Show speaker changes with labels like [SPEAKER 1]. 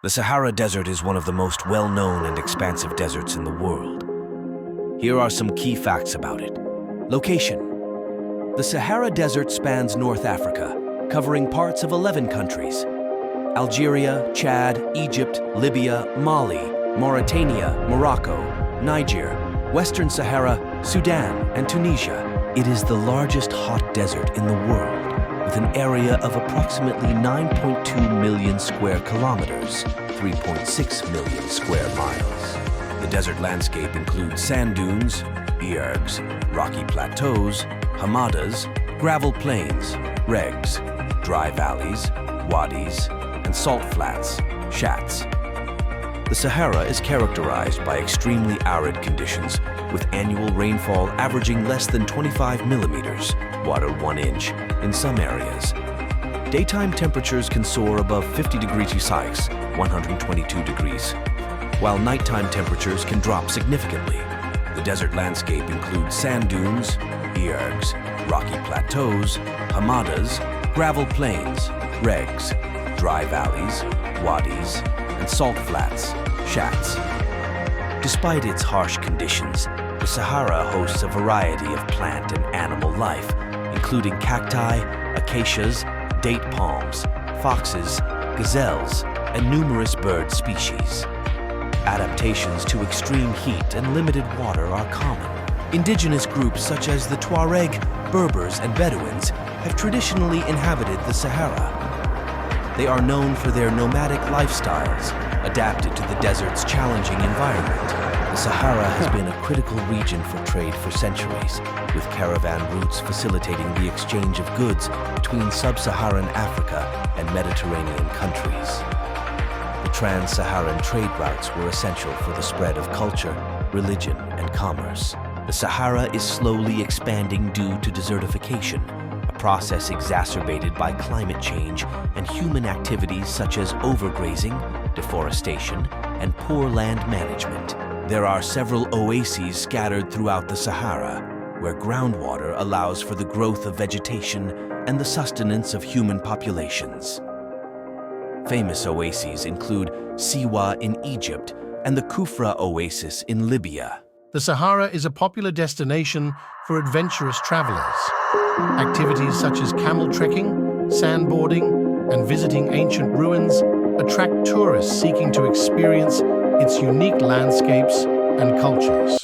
[SPEAKER 1] The Sahara Desert is one of the most well-known and expansive deserts in the world. Here are some key facts about it. Location. The Sahara Desert spans North Africa, covering parts of 11 countries: Algeria, Chad, Egypt, Libya, Mali, Mauritania, Morocco, Niger, Western Sahara, Sudan, and Tunisia. It is the largest hot desert in the world, with an area of approximately 9.2 million square kilometers, 3.6 million square miles. The desert landscape includes sand dunes, ergs, rocky plateaus, hamadas, gravel plains, regs, dry valleys, wadis, and salt flats, shats. The Sahara is characterized by extremely arid conditions, with annual rainfall averaging less than 25 millimeters, water 1 inch, in some areas. Daytime temperatures can soar above 50 degrees Celsius, 122 degrees, while nighttime temperatures can drop significantly. The desert landscape includes sand dunes, ergs, rocky plateaus, hamadas, gravel plains, regs, dry valleys, wadis, and salt flats, shats. Despite its harsh conditions, the Sahara hosts a variety of plant and animal life, including cacti, acacias, date palms, foxes, gazelles, and numerous bird species. Adaptations to extreme heat and limited water are common. Indigenous groups such as the Tuareg, Berbers, and Bedouins have traditionally inhabited the Sahara. They are known for their nomadic lifestyles, adapted to the desert's challenging environment. The Sahara has been a critical region for trade for centuries, with caravan routes facilitating the exchange of goods between sub-Saharan Africa and Mediterranean countries. The trans-Saharan trade routes were essential for the spread of culture, religion, and commerce. The Sahara is slowly expanding due to desertification, a process exacerbated by climate change and human activities such as overgrazing, deforestation, and poor land management. There are several oases scattered throughout the Sahara, where groundwater allows for the growth of vegetation and the sustenance of human populations. Famous oases include Siwa in Egypt and the Kufra Oasis in Libya.
[SPEAKER 2] The Sahara is a popular destination for adventurous travelers. Activities such as camel trekking, sandboarding, and visiting ancient ruins attract tourists seeking to experience its unique landscapes and cultures.